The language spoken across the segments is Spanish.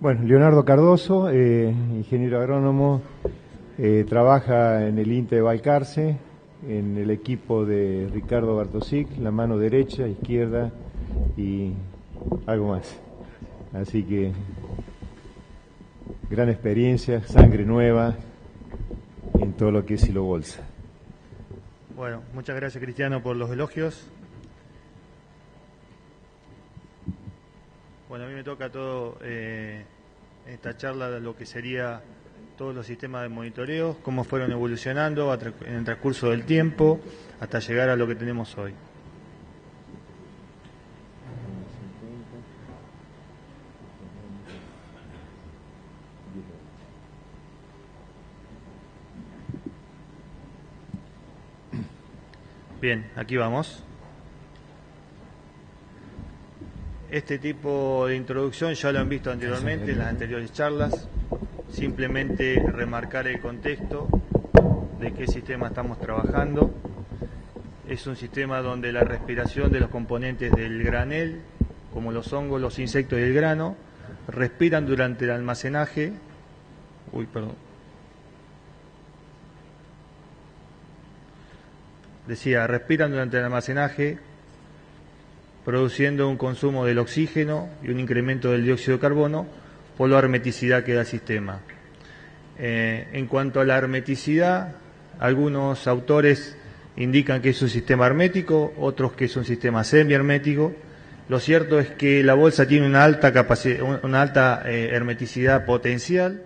Bueno, Leonardo Cardoso, ingeniero agrónomo, trabaja en el INTE de Balcarce, en el equipo de Ricardo Bartosic, la mano derecha, izquierda y algo más. Así que gran experiencia, sangre nueva en todo lo que es Silo Bolsa. Bueno, muchas gracias, Cristiano, por los elogios. Bueno, a mí me toca todo esta charla de lo que sería todos los sistemas de monitoreo, cómo fueron evolucionando en el transcurso del tiempo hasta llegar a lo que tenemos hoy. Bien, aquí vamos. Este tipo de introducción ya lo han visto anteriormente en las anteriores charlas. Simplemente remarcar el contexto de qué sistema estamos trabajando. Es un sistema donde la respiración de los componentes del granel, como los hongos, los insectos y el grano, respiran durante el almacenaje. Respiran durante el almacenaje, produciendo un consumo del oxígeno y un incremento del dióxido de carbono por la hermeticidad que da el sistema. En cuanto a la hermeticidad, algunos autores indican que es un sistema hermético, otros que es un sistema semihermético. Lo cierto es que la bolsa tiene una alta hermeticidad potencial.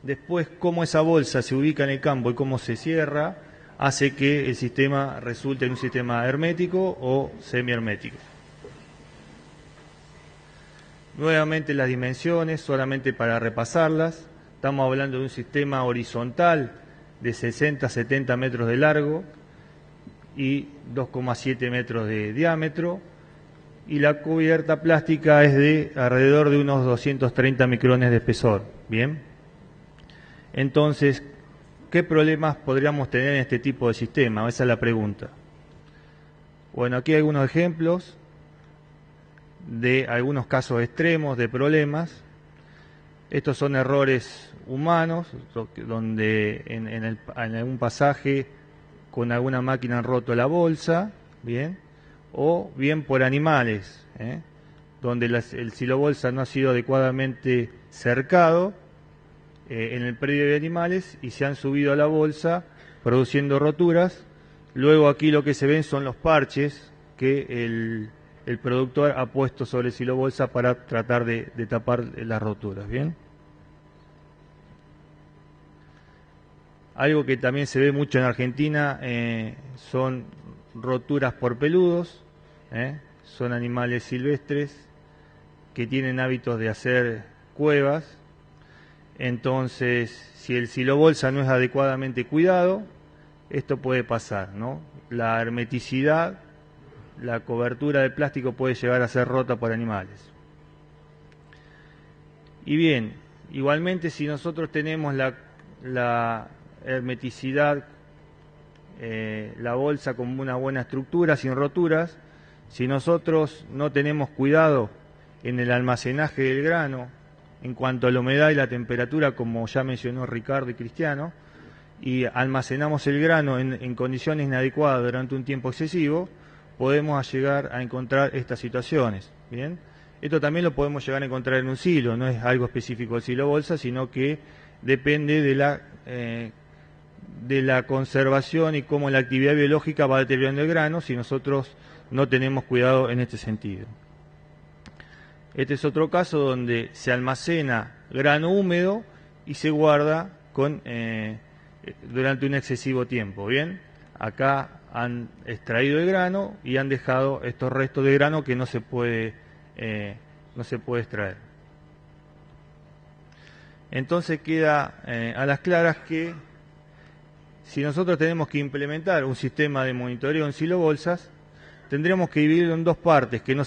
Después, cómo esa bolsa se ubica en el campo y cómo se cierra, hace que el sistema resulte en un sistema hermético o semihermético. Nuevamente las dimensiones, solamente para repasarlas. Estamos hablando de un sistema horizontal de 60 a 70 metros de largo y 2,7 metros de diámetro. Y la cubierta plástica es de alrededor de unos 230 micrones de espesor. Bien. Entonces, ¿qué problemas podríamos tener en este tipo de sistema? Esa es la pregunta. Bueno, aquí hay algunos ejemplos de algunos casos extremos de problemas. Estos son errores humanos, donde en algún pasaje con alguna máquina han roto la bolsa, bien, o bien por animales, donde el silobolsa no ha sido adecuadamente cercado en el predio de animales y se han subido a la bolsa produciendo roturas. Luego aquí lo que se ven son los parches que el productor ha puesto sobre el silobolsa para tratar de tapar las roturas. Bien. Algo que también se ve mucho en Argentina son roturas por peludos. Son animales silvestres que tienen hábitos de hacer cuevas. Entonces, si el silobolsa no es adecuadamente cuidado, esto puede pasar, ¿no? La hermeticidad, la cobertura de plástico puede llegar a ser rota por animales. Y bien, igualmente si nosotros tenemos la hermeticidad, la bolsa como una buena estructura, sin roturas, si nosotros no tenemos cuidado en el almacenaje del grano, en cuanto a la humedad y la temperatura, como ya mencionó Ricardo y Cristiano, y almacenamos el grano en condiciones inadecuadas durante un tiempo excesivo, podemos llegar a encontrar estas situaciones. ¿Bien? Esto también lo podemos llegar a encontrar en un silo, no es algo específico del silo bolsa, sino que depende de la conservación y cómo la actividad biológica va deteriorando el grano si nosotros no tenemos cuidado en este sentido. Este es otro caso donde se almacena grano húmedo y se guarda durante un excesivo tiempo. Bien, acá han extraído el grano y han dejado estos restos de grano que no se puede extraer. Entonces queda a las claras que si nosotros tenemos que implementar un sistema de monitoreo en silobolsas, tendremos que dividirlo en dos partes que no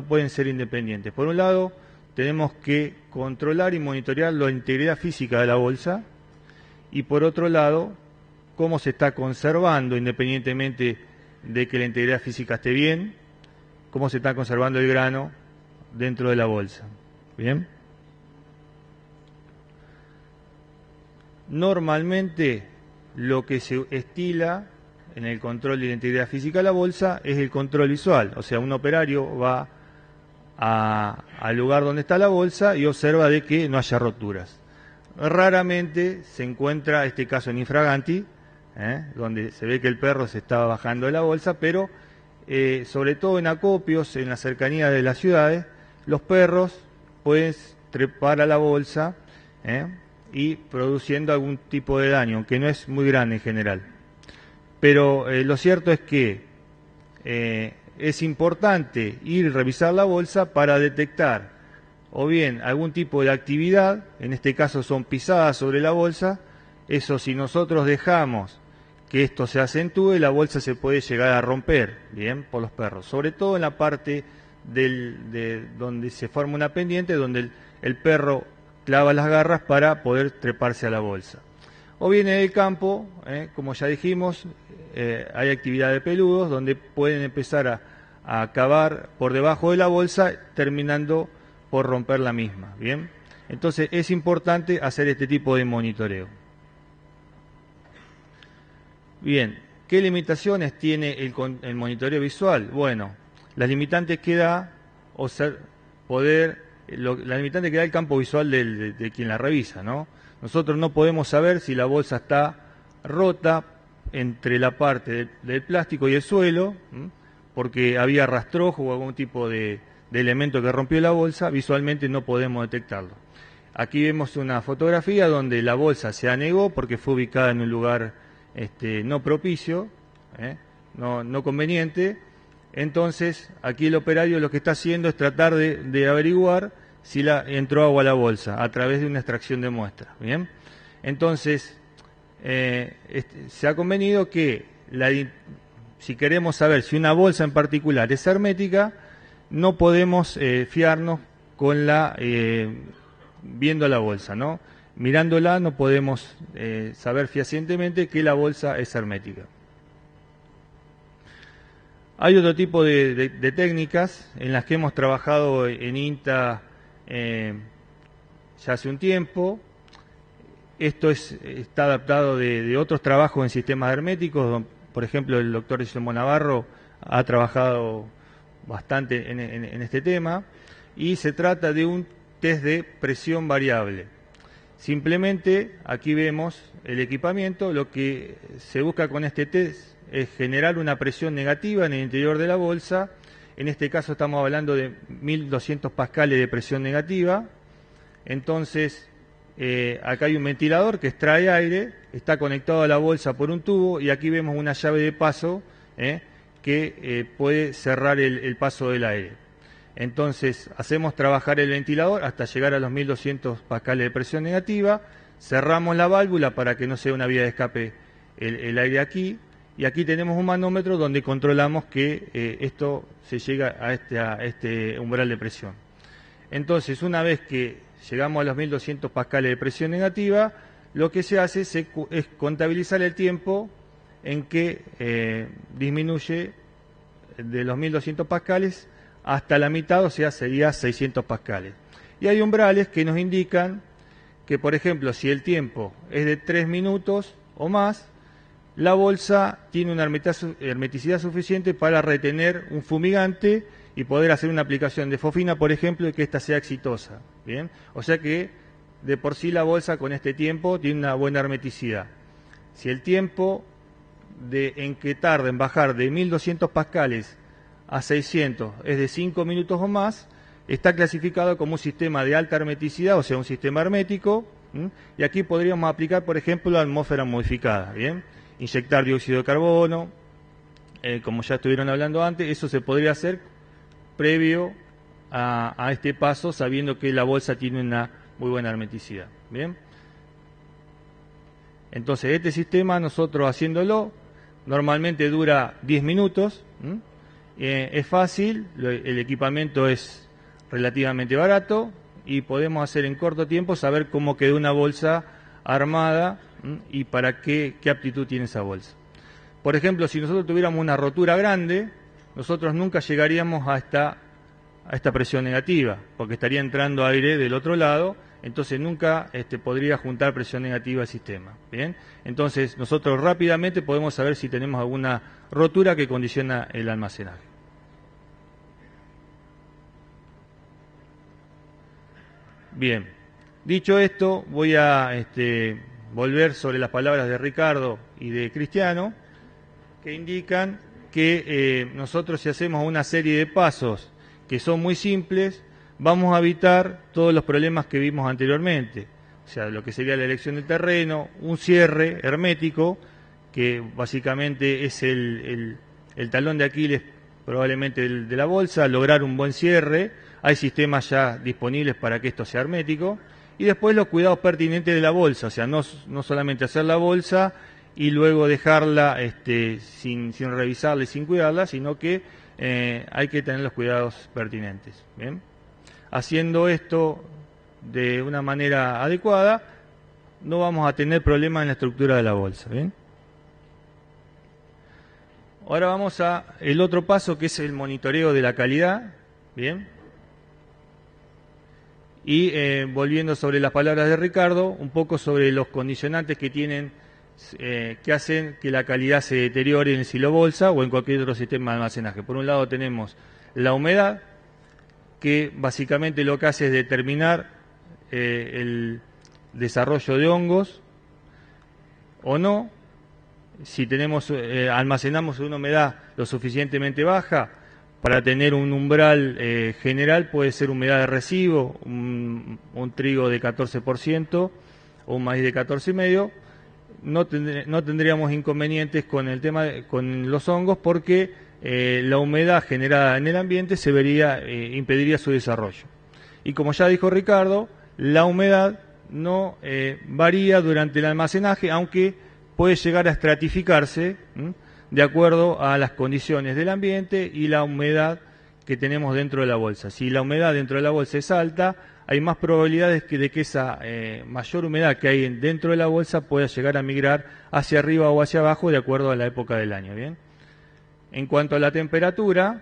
pueden ser independientes. Por un lado, tenemos que controlar y monitorear la integridad física de la bolsa, y por otro lado, cómo se está conservando, independientemente de que la integridad física esté bien, cómo se está conservando el grano dentro de la bolsa. Bien. Normalmente lo que se estila en el control de la integridad física de la bolsa es el control visual, o sea, un operario va al lugar donde está la bolsa y observa de que no haya roturas. Raramente se encuentra este caso en infraganti, donde se ve que el perro se estaba bajando de la bolsa, pero sobre todo en acopios, en la cercanía de las ciudades, los perros pueden trepar a la bolsa y produciendo algún tipo de daño, aunque no es muy grande en general. Pero lo cierto es que es importante ir y revisar la bolsa para detectar o bien algún tipo de actividad, en este caso son pisadas sobre la bolsa. Eso, si nosotros dejamos que esto se acentúe, la bolsa se puede llegar a romper, bien, por los perros, sobre todo en la parte de donde se forma una pendiente, donde el perro clava las garras para poder treparse a la bolsa. O bien en el campo, como ya dijimos, hay actividad de peludos donde pueden empezar a cavar por debajo de la bolsa, terminando por romper la misma. Bien, entonces es importante hacer este tipo de monitoreo. Bien, ¿qué limitaciones tiene el monitoreo visual? Bueno, las limitantes que da la limitante que da el campo visual de quien la revisa, ¿no? Nosotros no podemos saber si la bolsa está rota entre la parte del plástico y el suelo, porque había rastrojo o algún tipo de elemento que rompió la bolsa. Visualmente no podemos detectarlo. Aquí vemos una fotografía donde la bolsa se anegó porque fue ubicada en un lugar no propicio, no conveniente. Entonces aquí el operario lo que está haciendo es tratar de averiguar si entró agua a la bolsa a través de una extracción de muestra. Bien, entonces se ha convenido que si queremos saber si una bolsa en particular es hermética, no podemos fiarnos con viendo la bolsa, ¿no? Mirándola no podemos saber fehacientemente que la bolsa es hermética. Hay otro tipo de técnicas en las que hemos trabajado en INTA ya hace un tiempo. Esto está adaptado de otros trabajos en sistemas herméticos. Por ejemplo, el doctor Guillermo Navarro ha trabajado bastante en este tema, y se trata de un test de presión variable. Simplemente aquí vemos el equipamiento. Lo que se busca con este test es generar una presión negativa en el interior de la bolsa. En este caso estamos hablando de 1200 pascales de presión negativa. Entonces acá hay un ventilador que extrae aire, está conectado a la bolsa por un tubo, y aquí vemos una llave de paso que puede cerrar el paso del aire. Entonces hacemos trabajar el ventilador hasta llegar a los 1200 pascales de presión negativa, cerramos la válvula para que no sea una vía de escape el aire aquí, y aquí tenemos un manómetro donde controlamos que esto se llega a este umbral de presión. Entonces, una vez que llegamos a los 1200 pascales de presión negativa, lo que se hace es contabilizar el tiempo en que disminuye de los 1200 pascales hasta la mitad, o sea, sería 600 pascales. Y hay umbrales que nos indican que, por ejemplo, si el tiempo es de 3 minutos o más, la bolsa tiene una hermeticidad suficiente para retener un fumigante y poder hacer una aplicación de fofina, por ejemplo, y que ésta sea exitosa. Bien, o sea que de por sí la bolsa con este tiempo tiene una buena hermeticidad. Si el tiempo en que tarda en bajar de 1200 pascales a 600 es de 5 minutos o más, está clasificado como un sistema de alta hermeticidad, o sea, un sistema hermético. Y aquí podríamos aplicar, por ejemplo, la atmósfera modificada. Bien, inyectar dióxido de carbono, como ya estuvieron hablando antes. Eso se podría hacer previo a este paso, sabiendo que la bolsa tiene una muy buena hermeticidad. Bien, entonces este sistema, nosotros haciéndolo, normalmente dura 10 minutos. Es fácil, el equipamiento es relativamente barato y podemos hacer en corto tiempo saber cómo quedó una bolsa armada y para qué aptitud tiene esa bolsa. Por ejemplo, si nosotros tuviéramos una rotura grande, nosotros nunca llegaríamos hasta a esta presión negativa, porque estaría entrando aire del otro lado, entonces nunca podría juntar presión negativa al sistema. ¿Bien? Entonces nosotros rápidamente podemos saber si tenemos alguna rotura que condiciona el almacenaje. Bien, dicho esto, voy a volver sobre las palabras de Ricardo y de Cristiano, que indican que nosotros, si hacemos una serie de pasos que son muy simples, vamos a evitar todos los problemas que vimos anteriormente. O sea, lo que sería la elección del terreno, un cierre hermético, que básicamente es el talón de Aquiles probablemente de la bolsa, lograr un buen cierre. Hay sistemas ya disponibles para que esto sea hermético. Y después los cuidados pertinentes de la bolsa, o sea, no solamente hacer la bolsa y luego dejarla sin revisarla y sin cuidarla, sino que hay que tener los cuidados pertinentes. ¿Bien? Haciendo esto de una manera adecuada, no vamos a tener problemas en la estructura de la bolsa. ¿Bien? Ahora vamos a el otro paso, que es el monitoreo de la calidad. Bien. Y volviendo sobre las palabras de Ricardo, un poco sobre los condicionantes que tienen, que hacen que la calidad se deteriore en el silo bolsa o en cualquier otro sistema de almacenaje. Por un lado tenemos la humedad, que básicamente lo que hace es determinar el desarrollo de hongos o no. Si almacenamos una humedad lo suficientemente baja, para tener un umbral general puede ser humedad de residuo, un trigo de 14% o un maíz de 14,5%. No tendríamos inconvenientes con el tema con los hongos, porque la humedad generada en el ambiente impediría su desarrollo. Y como ya dijo Ricardo, la humedad no varía durante el almacenaje, aunque puede llegar a estratificarse de acuerdo a las condiciones del ambiente y la humedad que tenemos dentro de la bolsa. Si la humedad dentro de la bolsa es alta, hay más probabilidades de que esa mayor humedad que hay dentro de la bolsa pueda llegar a migrar hacia arriba o hacia abajo de acuerdo a la época del año. ¿Bien? En cuanto a la temperatura,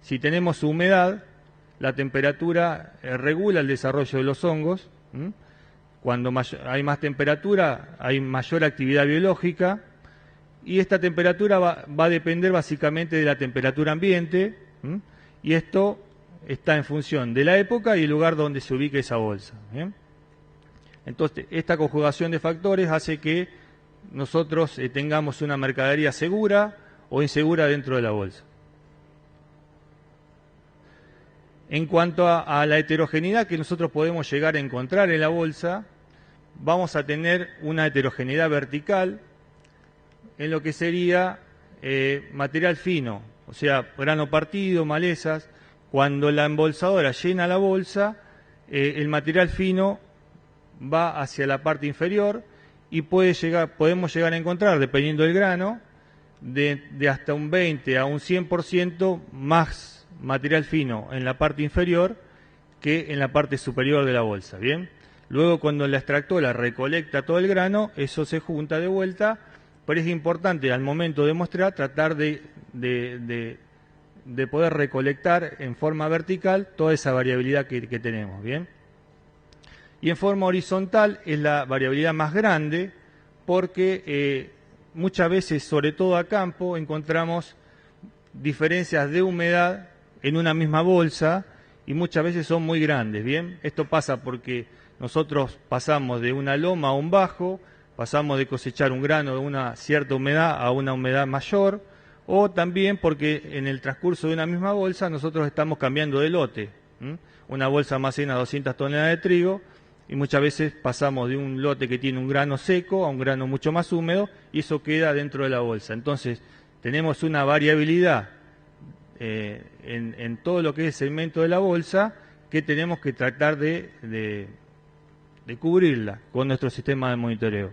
si tenemos humedad, la temperatura regula el desarrollo de los hongos. Cuando hay más temperatura, hay mayor actividad biológica. Y esta temperatura va a depender básicamente de la temperatura ambiente, y esto está en función de la época y el lugar donde se ubique esa bolsa. ¿Bien? Entonces, esta conjugación de factores hace que nosotros tengamos una mercadería segura o insegura dentro de la bolsa. En cuanto a la heterogeneidad que nosotros podemos llegar a encontrar en la bolsa, vamos a tener una heterogeneidad vertical en lo que sería material fino, o sea, grano partido, malezas. Cuando la embolsadora llena la bolsa, el material fino va hacia la parte inferior y podemos llegar a encontrar, dependiendo del grano, de hasta un 20 a un 100% más material fino en la parte inferior que en la parte superior de la bolsa. ¿Bien? Luego, cuando la extractora recolecta todo el grano, eso se junta de vuelta. Pero es importante al momento de mostrar tratar de poder recolectar en forma vertical toda esa variabilidad que tenemos. ¿Bien? Y en forma horizontal es la variabilidad más grande, porque muchas veces, sobre todo a campo, encontramos diferencias de humedad en una misma bolsa y muchas veces son muy grandes. ¿Bien? Esto pasa porque nosotros pasamos de una loma a un bajo, pasamos de cosechar un grano de una cierta humedad a una humedad mayor, o también porque en el transcurso de una misma bolsa nosotros estamos cambiando de lote. Una bolsa almacena 200 toneladas de trigo y muchas veces pasamos de un lote que tiene un grano seco a un grano mucho más húmedo y eso queda dentro de la bolsa. Entonces tenemos una variabilidad en todo lo que es el segmento de la bolsa que tenemos que tratar de cubrirla con nuestro sistema de monitoreo.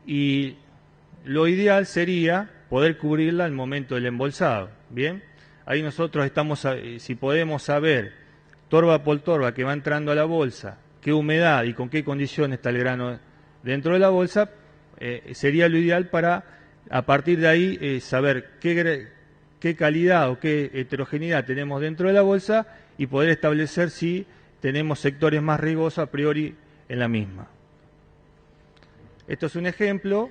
Y lo ideal sería poder cubrirla al momento del embolsado. Bien, ahí nosotros si podemos saber torba por torba que va entrando a la bolsa, qué humedad y con qué condición está el grano dentro de la bolsa, sería lo ideal para a partir de ahí saber qué qué calidad o qué heterogeneidad tenemos dentro de la bolsa y poder establecer si tenemos sectores más riesgosos a priori en la misma. Esto es un ejemplo,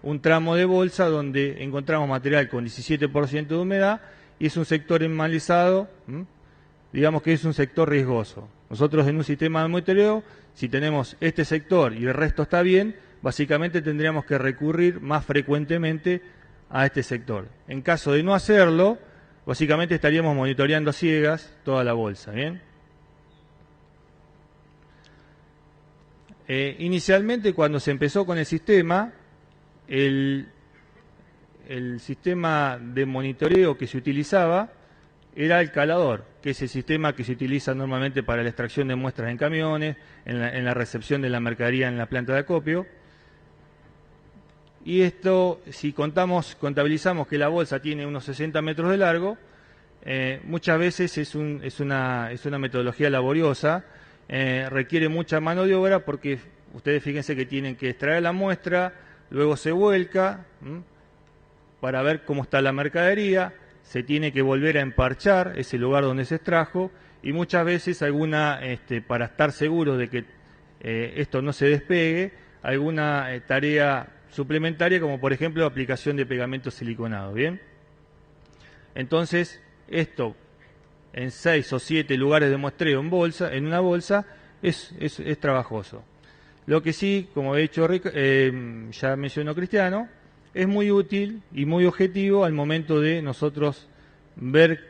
un tramo de bolsa donde encontramos material con 17% de humedad y es un sector enmalizado, digamos que es un sector riesgoso. Nosotros en un sistema de monitoreo, si tenemos este sector y el resto está bien, básicamente tendríamos que recurrir más frecuentemente a este sector. En caso de no hacerlo, básicamente estaríamos monitoreando a ciegas toda la bolsa, ¿bien? Inicialmente, cuando se empezó con el sistema, el sistema de monitoreo que se utilizaba era el calador, que es el sistema que se utiliza normalmente para la extracción de muestras en camiones, en la recepción de la mercadería en la planta de acopio. Y esto, si contabilizamos que la bolsa tiene unos 60 metros de largo, muchas veces es una metodología laboriosa, requiere mucha mano de obra porque ustedes fíjense que tienen que extraer la muestra, luego se vuelca para ver cómo está la mercadería, se tiene que volver a emparchar ese lugar donde se extrajo y muchas veces para estar seguro de que esto no se despegue, alguna tarea suplementaria como por ejemplo aplicación de pegamento siliconado, ¿bien? Entonces esto en 6 o 7 lugares de muestreo en una bolsa es trabajoso. Lo que sí, como he dicho, ya mencionó Cristiano, es muy útil y muy objetivo al momento de nosotros ver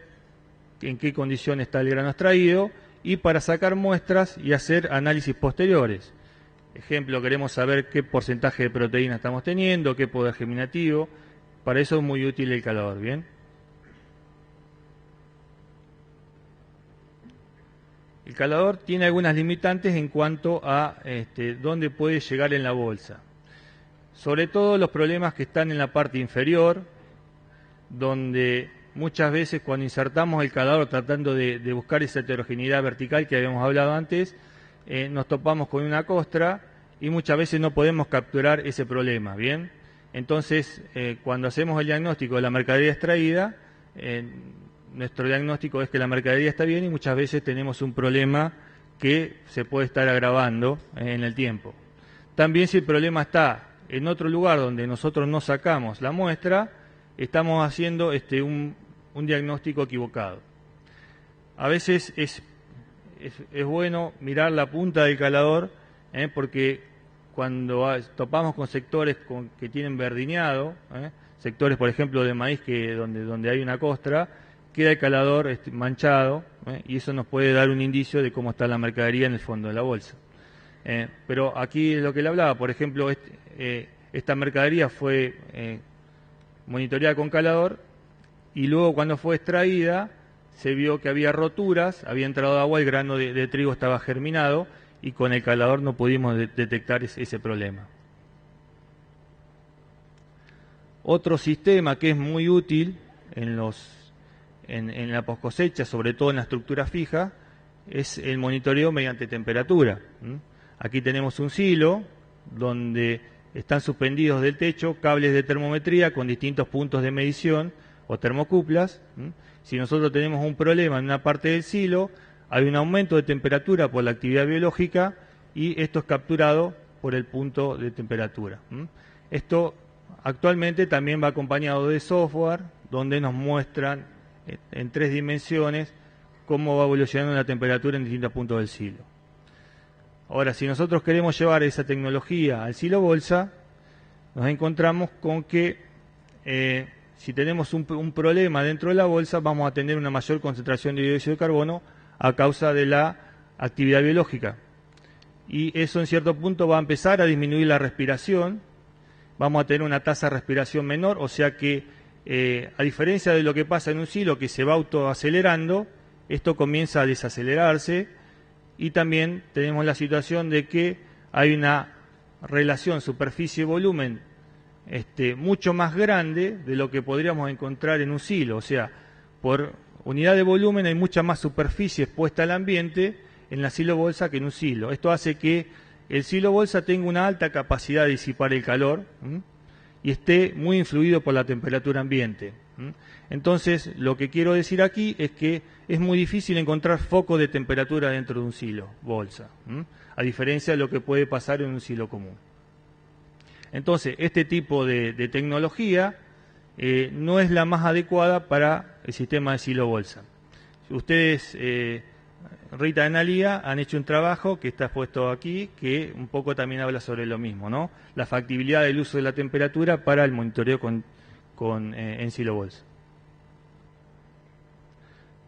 en qué condición está el grano extraído y para sacar muestras y hacer análisis posteriores. Ejemplo, queremos saber qué porcentaje de proteína estamos teniendo, qué poder germinativo. Para eso es muy útil el calador, ¿bien? El calador tiene algunas limitantes en cuanto a dónde puede llegar en la bolsa. Sobre todo los problemas que están en la parte inferior, donde muchas veces cuando insertamos el calador tratando de buscar esa heterogeneidad vertical que habíamos hablado antes, nos topamos con una costra y muchas veces no podemos capturar ese problema, ¿bien? Entonces, cuando hacemos el diagnóstico de la mercadería extraída, nuestro diagnóstico es que la mercadería está bien y muchas veces tenemos un problema que se puede estar agravando en el tiempo. También si el problema está en otro lugar donde nosotros no sacamos la muestra, estamos haciendo un diagnóstico equivocado. A veces es bueno mirar la punta del calador, porque cuando topamos con sectores que tienen verdineado, sectores por ejemplo de maíz donde hay una costra, queda el calador manchado, y eso nos puede dar un indicio de cómo está la mercadería en el fondo de la bolsa. Pero aquí es lo que le hablaba, por ejemplo, esta mercadería fue monitoreada con calador y luego cuando fue extraída se vio que había roturas, había entrado agua, el grano de trigo estaba germinado y con el calador no pudimos detectar ese problema. Otro sistema que es muy útil en la poscosecha, sobre todo en la estructura fija, es el monitoreo mediante temperatura. Aquí tenemos un silo donde están suspendidos del techo cables de termometría con distintos puntos de medición o termocuplas. Si nosotros tenemos un problema en una parte del silo, hay un aumento de temperatura por la actividad biológica y esto es capturado por el punto de temperatura. Esto actualmente también va acompañado de software donde nos muestran en 3 dimensiones cómo va evolucionando la temperatura en distintos puntos del silo. Ahora, si nosotros queremos llevar esa tecnología al silo bolsa, nos encontramos con que si tenemos un problema dentro de la bolsa, vamos a tener una mayor concentración de dióxido de carbono a causa de la actividad biológica. Y eso en cierto punto va a empezar a disminuir la respiración, vamos a tener una tasa de respiración menor, o sea que a diferencia de lo que pasa en un silo que se va autoacelerando, esto comienza a desacelerarse y también tenemos la situación de que hay una relación superficie-volumen mucho más grande de lo que podríamos encontrar en un silo, o sea, por unidad de volumen hay mucha más superficie expuesta al ambiente en la silo bolsa que en un silo. Esto hace que el silo bolsa tenga una alta capacidad de disipar el calor y esté muy influido por la temperatura ambiente. Entonces, lo que quiero decir aquí es que es muy difícil encontrar foco de temperatura dentro de un silo, bolsa, a diferencia de lo que puede pasar en un silo común. Entonces, este tipo de tecnología no es la más adecuada para el sistema de silo bolsa. Ustedes, Rita y Analía, han hecho un trabajo que está puesto aquí, que un poco también habla sobre lo mismo, ¿no? La factibilidad del uso de la temperatura para el monitoreo en silo bolsa.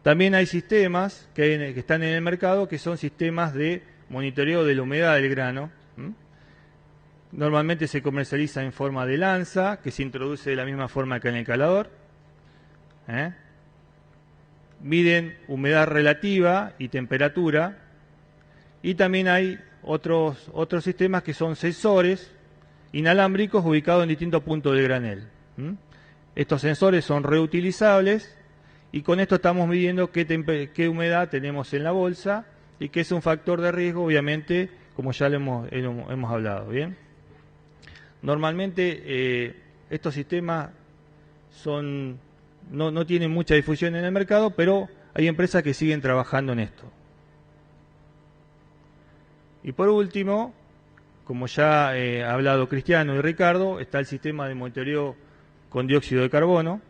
También hay sistemas que están en el mercado que son sistemas de monitoreo de la humedad del grano. Normalmente se comercializa en forma de lanza, que se introduce de la misma forma que en el calador. Miden humedad relativa y temperatura. Y también hay otros sistemas que son sensores inalámbricos ubicados en distintos puntos del granel. Estos sensores son reutilizables y con esto estamos midiendo qué humedad tenemos en la bolsa y que es un factor de riesgo, obviamente, como ya lo hemos hablado. ¿Bien? Normalmente estos sistemas no tienen mucha difusión en el mercado, pero hay empresas que siguen trabajando en esto. Y por último, como ya ha hablado Cristiano y Ricardo, está el sistema de monitoreo con dióxido de carbono.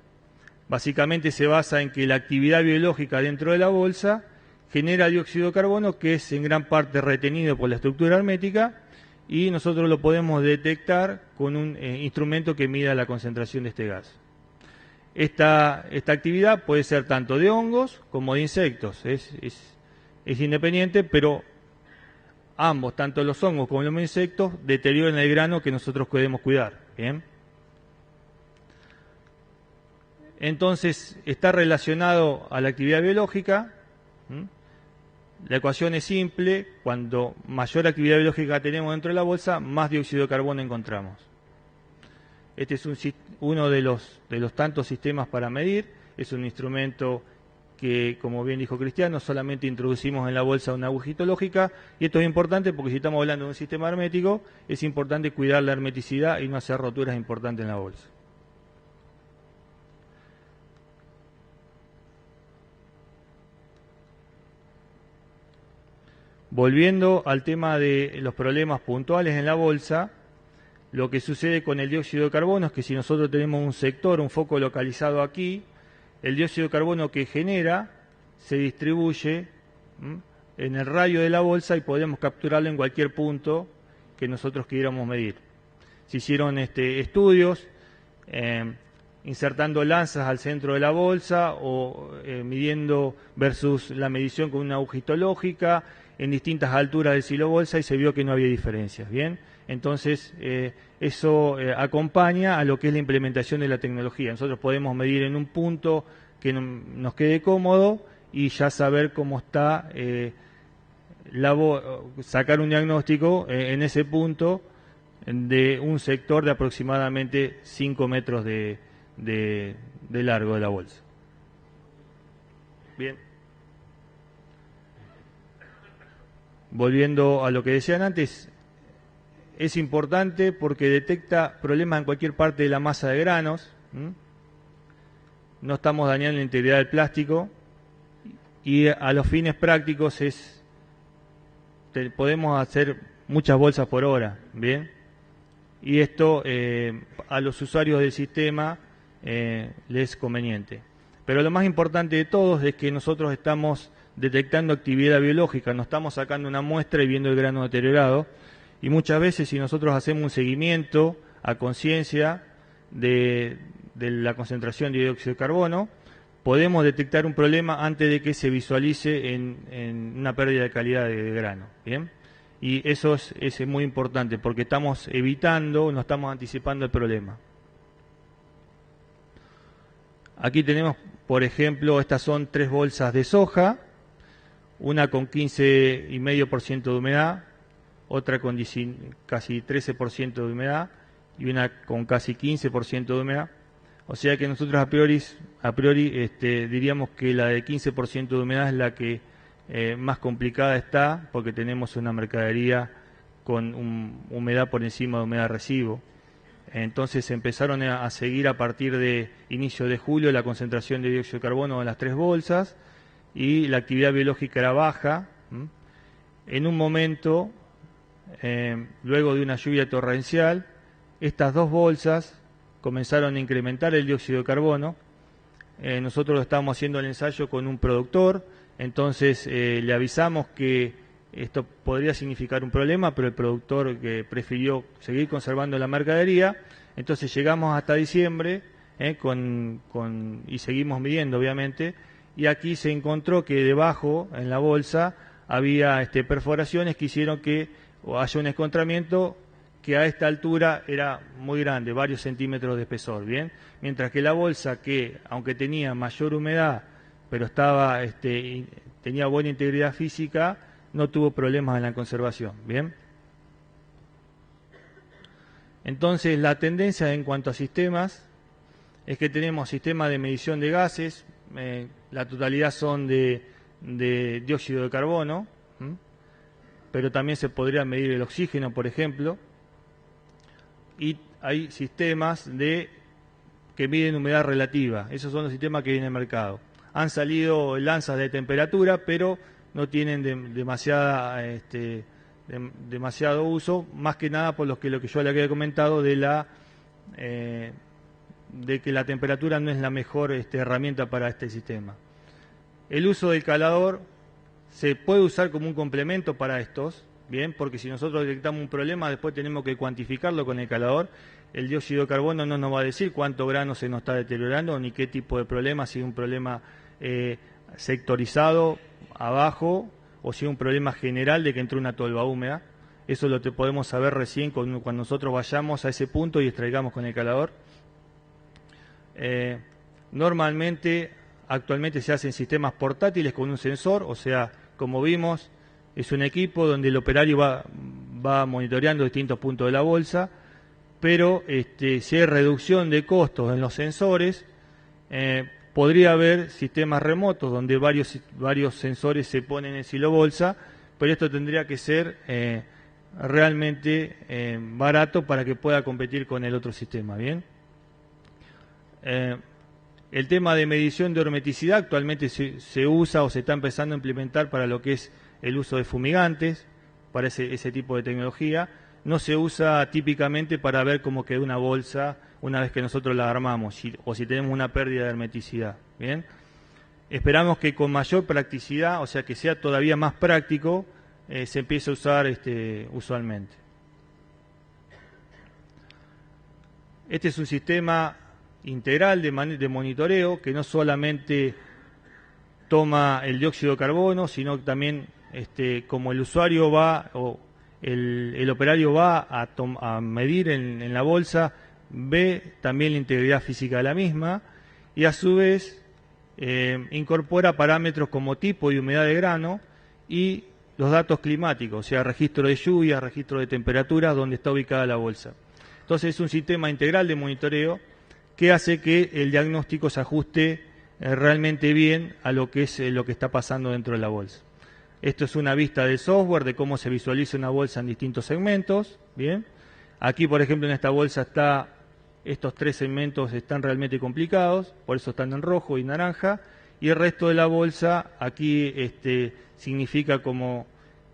Básicamente se basa en que la actividad biológica dentro de la bolsa genera dióxido de carbono, que es en gran parte retenido por la estructura hermética, y nosotros lo podemos detectar con un instrumento que mida la concentración de este gas. Esta actividad puede ser tanto de hongos como de insectos, es independiente, pero ambos, tanto los hongos como los insectos, deterioran el grano que nosotros podemos cuidar. ¿Bien? Entonces, está relacionado a la actividad biológica. La ecuación es simple: cuando mayor actividad biológica tenemos dentro de la bolsa, más dióxido de carbono encontramos. Este es uno de los tantos sistemas para medir. Es un instrumento que, como bien dijo Cristiano, solamente introducimos en la bolsa una agujita lógica, y esto es importante porque si estamos hablando de un sistema hermético, es importante cuidar la hermeticidad y no hacer roturas importantes en la bolsa. Volviendo al tema de los problemas puntuales en la bolsa, lo que sucede con el dióxido de carbono es que si nosotros tenemos un sector, un foco localizado aquí, el dióxido de carbono que genera se distribuye en el radio de la bolsa y podemos capturarlo en cualquier punto que nosotros quisiéramos medir. Se hicieron estudios insertando lanzas al centro de la bolsa o midiendo versus la medición con una agujita lógica en distintas alturas del silo bolsa y se vio que no había diferencias. Bien, entonces eso acompaña a lo que es la implementación de la tecnología. Nosotros podemos medir en un punto que nos quede cómodo y ya saber cómo está, sacar un diagnóstico en ese punto de un sector de aproximadamente 5 metros de largo de la bolsa. Bien. Volviendo a lo que decían antes, es importante porque detecta problemas en cualquier parte de la masa de granos. No estamos dañando la integridad del plástico y a los fines prácticos podemos hacer muchas bolsas por hora, ¿bien? Y esto a los usuarios del sistema les es conveniente. Pero lo más importante de todo es que nosotros estamos detectando actividad biológica, no estamos sacando una muestra y viendo el grano deteriorado, y muchas veces si nosotros hacemos un seguimiento a conciencia de la concentración de dióxido de carbono, podemos detectar un problema antes de que se visualice en una pérdida de calidad de grano. ¿Bien? Y eso es muy importante porque estamos evitando, no estamos anticipando el problema. Aquí tenemos, por ejemplo, estas son 3 bolsas de soja, una con 15,5% de humedad, otra con casi 13% de humedad y una con casi 15% de humedad. O sea que nosotros a priori diríamos que la de 15% de humedad es la que más complicada está, porque tenemos una mercadería con humedad por encima de humedad residuo. Entonces empezaron a seguir a partir de inicio de julio la concentración de dióxido de carbono en las 3 bolsas y la actividad biológica era baja. En un momento, luego de una lluvia torrencial, estas 2 bolsas comenzaron a incrementar el dióxido de carbono. Nosotros lo estábamos haciendo el ensayo con un productor, entonces le avisamos que esto podría significar un problema, pero el productor que prefirió seguir conservando la mercadería. Entonces llegamos hasta diciembre y seguimos midiendo, obviamente, y aquí se encontró que debajo, en la bolsa, había perforaciones que hicieron que haya un escontramiento que a esta altura era muy grande, varios centímetros de espesor, ¿bien? Mientras que la bolsa, que aunque tenía mayor humedad, pero tenía buena integridad física, no tuvo problemas en la conservación, ¿bien? Entonces, la tendencia en cuanto a sistemas es que tenemos sistemas de medición de gases, la totalidad son de dióxido de carbono, pero también se podría medir el oxígeno, por ejemplo, y hay sistemas que miden humedad relativa. Esos son los sistemas que vienen en el mercado. Han salido lanzas de temperatura, pero no tienen demasiado uso, más que nada por lo que yo le había comentado de que la temperatura no es la mejor herramienta para este sistema. El uso del calador se puede usar como un complemento para estos, bien, porque si nosotros detectamos un problema, después tenemos que cuantificarlo con el calador. El dióxido de carbono no nos va a decir cuánto grano se nos está deteriorando, ni qué tipo de problema, si es un problema sectorizado abajo o si es un problema general de que entró una tolva húmeda. Eso lo podemos saber recién cuando nosotros vayamos a ese punto y extraigamos con el calador. Normalmente, actualmente se hacen sistemas portátiles con un sensor, o sea, como vimos, es un equipo donde el operario va monitoreando distintos puntos de la bolsa, pero si hay reducción de costos en los sensores, podría haber sistemas remotos donde varios sensores se ponen en silo bolsa, pero esto tendría que ser realmente barato para que pueda competir con el otro sistema, ¿bien? El tema de medición de hermeticidad actualmente se usa o se está empezando a implementar para lo que es el uso de fumigantes, para ese tipo de tecnología. No se usa típicamente para ver cómo quedó una bolsa una vez que nosotros la armamos o si tenemos una pérdida de hermeticidad. ¿Bien? Esperamos que con mayor practicidad, o sea que sea todavía más práctico, se empiece a usar usualmente. Este es un sistema integral de monitoreo que no solamente toma el dióxido de carbono, sino que también como el usuario va o el operario va a medir en la bolsa, ve también la integridad física de la misma y a su vez incorpora parámetros como tipo y humedad de grano y los datos climáticos, o sea, registro de lluvia, registro de temperatura, donde está ubicada la bolsa. Entonces es un sistema integral de monitoreo que hace que el diagnóstico se ajuste realmente bien a lo que es lo que está pasando dentro de la bolsa. Esto es una vista del software de cómo se visualiza una bolsa en distintos segmentos. Bien, aquí por ejemplo en esta bolsa estos 3 segmentos están realmente complicados, por eso están en rojo y naranja, y el resto de la bolsa aquí significa como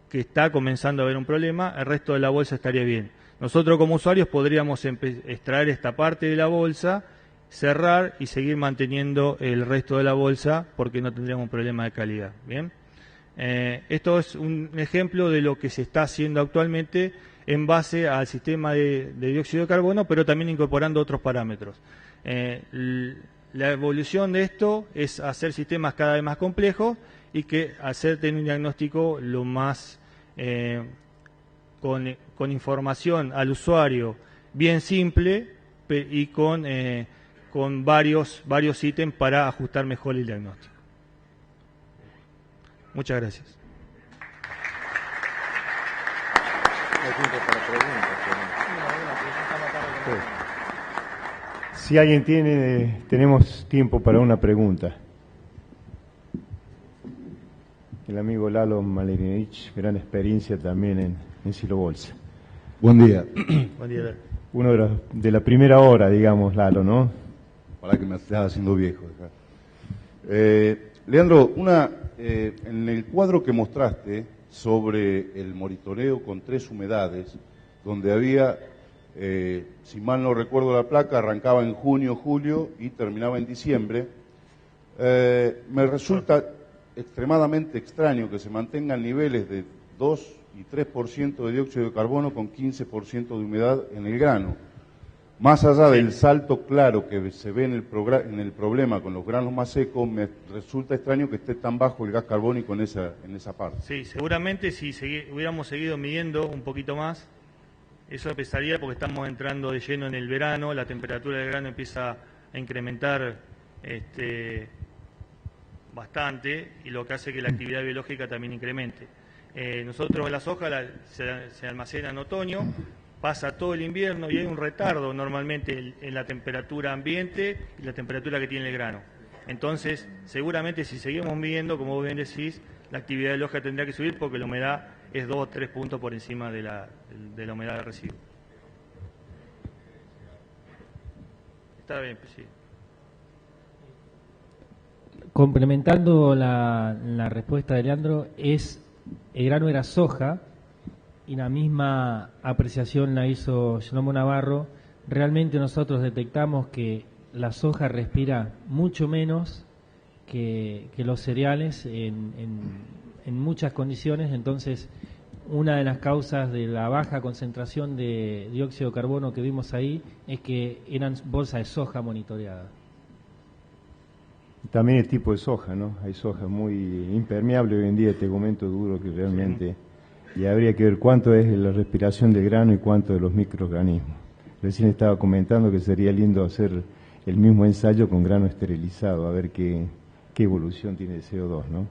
que está comenzando a haber un problema, el resto de la bolsa estaría bien. Nosotros como usuarios podríamos extraer esta parte de la bolsa, cerrar y seguir manteniendo el resto de la bolsa porque no tendríamos un problema de calidad. Bien, esto es un ejemplo de lo que se está haciendo actualmente en base al sistema de dióxido de carbono, pero también incorporando otros parámetros. La evolución de esto es hacer sistemas cada vez más complejos y que hacerte un diagnóstico lo más con información al usuario bien simple y con varios ítems para ajustar mejor el diagnóstico. Muchas gracias. Si alguien tenemos tiempo para una pregunta. El amigo Lalo Malerinich, gran experiencia también en Silo Bolsa. Buen día. Buen día. uno de la primera hora, digamos, Lalo, ¿no? Para que me estás haciendo viejo. Leandro, en el cuadro que mostraste sobre el monitoreo con 3 humedades, donde había, si mal no recuerdo la placa, arrancaba en junio, julio y terminaba en diciembre, me resulta extremadamente extraño que se mantengan niveles de 2 y 3% de dióxido de carbono con 15% de humedad en el grano. Más allá del salto claro que se ve en el problema con los granos más secos, me resulta extraño que esté tan bajo el gas carbónico en esa parte. Sí, seguramente si hubiéramos seguido midiendo un poquito más, eso empezaría porque estamos entrando de lleno en el verano, la temperatura del grano empieza a incrementar bastante, y lo que hace que la actividad biológica también incremente. Nosotros la soja se almacena en otoño, pasa todo el invierno y hay un retardo normalmente en la temperatura ambiente y la temperatura que tiene el grano. Entonces, seguramente si seguimos midiendo, como vos bien decís, la actividad biológica tendrá que subir porque la humedad es 2 o 3 puntos por encima de la humedad del residuo. Está bien, pues sí. Complementando la respuesta de Leandro, el grano era soja, y la misma apreciación la hizo Shlomo Navarro. Realmente nosotros detectamos que la soja respira mucho menos que los cereales en muchas condiciones. Entonces, una de las causas de la baja concentración de dióxido de carbono que vimos ahí es que eran bolsas de soja monitoreadas. También el tipo de soja, ¿no? Hay soja muy impermeable hoy en día, tegumento duro que realmente... Sí. Y habría que ver cuánto es la respiración del grano y cuánto de los microorganismos. Recién estaba comentando que sería lindo hacer el mismo ensayo con grano esterilizado, a ver qué evolución tiene el CO2, ¿no?